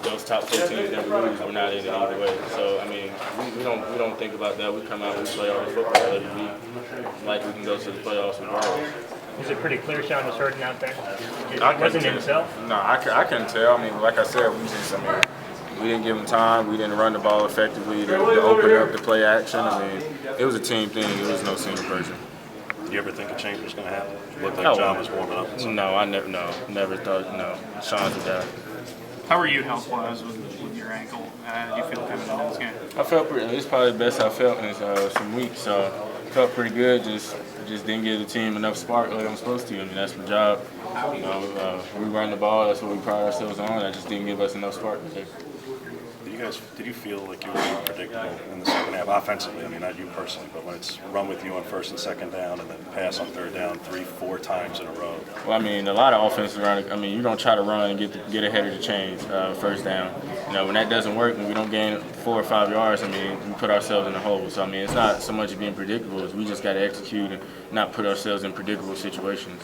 Those top 4 teams that we lose, we're not in it either way. So I mean, we don't think about that. We come out and we play our football every week, like we can go to the playoffs regardless. Was it pretty clear Sean was hurting out there? It I wasn't himself? No, I couldn't tell. I mean, like I said, we didn't give him time. We didn't run the ball effectively to open up the play action. I mean, it was a team thing. It was no single person. Do you ever think a change was going to happen? It looked like John was warming up. No, I never thought. No, Sean's a guy. How are you health-wise with your ankle? How did you feel coming into this game? I felt pretty. It's probably the best I felt in some weeks. So felt pretty good. Just didn't give the team enough spark like I'm supposed to. I mean, that's my job. We run the ball. That's what we pride ourselves on. That just didn't give us enough spark today. Did you feel like you were unpredictable in the second half offensively? I mean, not you personally, but when it's run with you on first and second down and then pass on third down 3-4 times in a row. Well, I mean, a lot of offenses around. I mean, you're gonna try to run and get ahead of the chains, first down. When that doesn't work, when we don't gain 4 or 5 yards, I mean, we put ourselves in a hole. So I mean, it's not so much being predictable as we just got to execute and not put ourselves in predictable situations.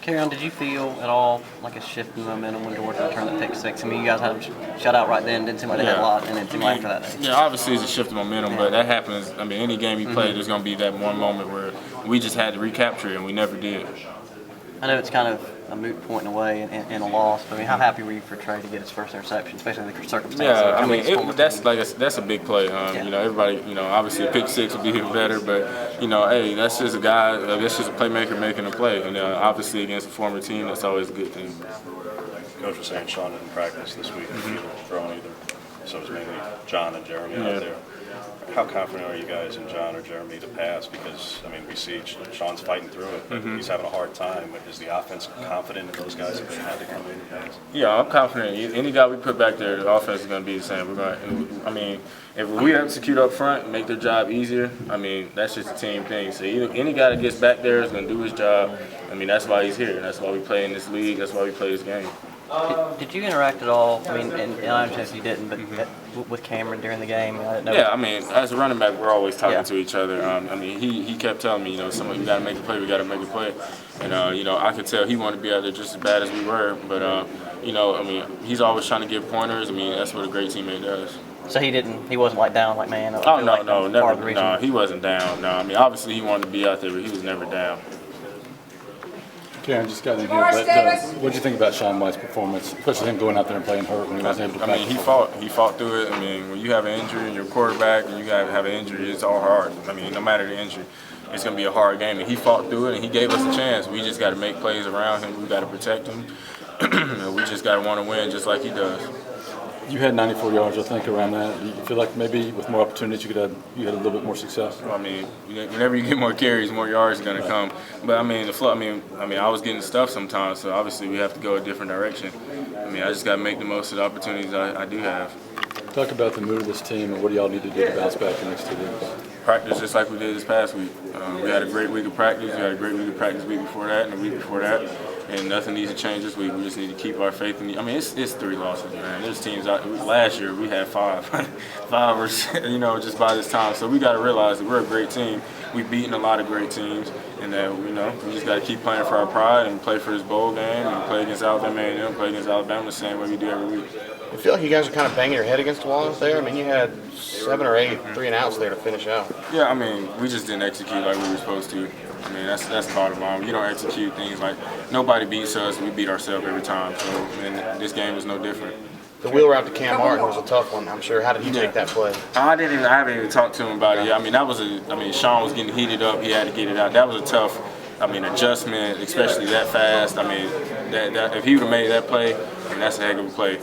Kerryon, did you feel at all like a shift in momentum when Georgia returned that pick six? I mean, you guys had them shut out right then. Didn't seem like they had a lot, and then seemed like after that day. Yeah, obviously it's a shift in momentum, but that happens. I mean, any game you play, there's going to be that one moment where we just had to recapture it, and we never did. I know it's kind of a moot point in a way and a loss, but I mean, how happy were you for Trey to get his first interception, especially in the circumstances? Yeah, I mean, that's a big play. Everybody, obviously a pick six would be even better, but hey, that's just a guy, that's just a playmaker making a play, and obviously against a former team, that's always a good thing. Coach was saying Sean didn't practice this week, throwing either, so it was mainly John and Jeremy out there. How confident are you guys in John or Jeremy to pass? Because, I mean, we see Sean's fighting through it, but he's having a hard time. Is the offense confident in those guys if they had to come in and pass? Yeah, I'm confident. Any guy we put back there, the offense is going to be the same. I mean, if we execute up front and make their job easier, I mean, that's just a team thing. So any guy that gets back there is going to do his job. I mean, that's why he's here. That's why we play in this league. That's why we play this game. Did you interact at all? I mean, and I understand if you didn't, but with Cameron during the game? Yeah, I mean, as a running back, we're always talking to each other. I mean, he kept telling me, we got to make a play, we got to make a play. And, I could tell he wanted to be out there just as bad as we were. But, I mean, he's always trying to give pointers. I mean, that's what a great teammate does. So he wasn't like down like man? Oh, no, never. No, he wasn't down. No, I mean, obviously he wanted to be out there, but he was never down. Karen, just got in here, but what did you think about Sean White's performance, especially him going out there and playing hurt when he wasn't able to I mean, he fought through it. I mean, when you have an injury and you're a quarterback and you have an injury, it's all hard. I mean, no matter the injury, it's going to be a hard game. And he fought through it, and he gave us a chance. We just got to make plays around him. We got to protect him. We just got to want to win just like he does. You had 94 yards, I think, around that. Do you feel like maybe with more opportunities you had a little bit more success? Well, I mean, whenever you get more carries, more yards are going to come. But I mean, I was getting stuff sometimes, so obviously we have to go a different direction. I mean, I just got to make the most of the opportunities I do have. Talk about the mood of this team and what do y'all need to do to bounce back the next 2 weeks? Practice just like we did this past week. We had a great week of practice. We had a great week of practice week before that and the week before that. And nothing needs to change this week. We just need to keep our faith in I mean, it's 3 losses, man. There's teams out. Last year we had 5 or just by this time. So we got to realize that we're a great team. We've beaten a lot of great teams, and that we just got to keep playing for our pride and play for this bowl game and play against Alabama A&M, play against Alabama the same way we do every week. I feel like you guys are kind of banging your head against the wall out there. I mean, you had 7 or 8 3-and-outs there to finish out. Yeah, I mean, we just didn't execute like we were supposed to. I mean, that's the bottom line. You don't execute things like nobody beats us. We beat ourselves every time. So, and this game was no different. The wheel route to Cam Martin was a tough one, I'm sure. How did he take that play? I haven't even talked to him about it yet. I mean, Sean was getting heated up. He had to get it out. That was a tough, adjustment, especially that fast. I mean, that if he would have made that play, that's a heck of a play.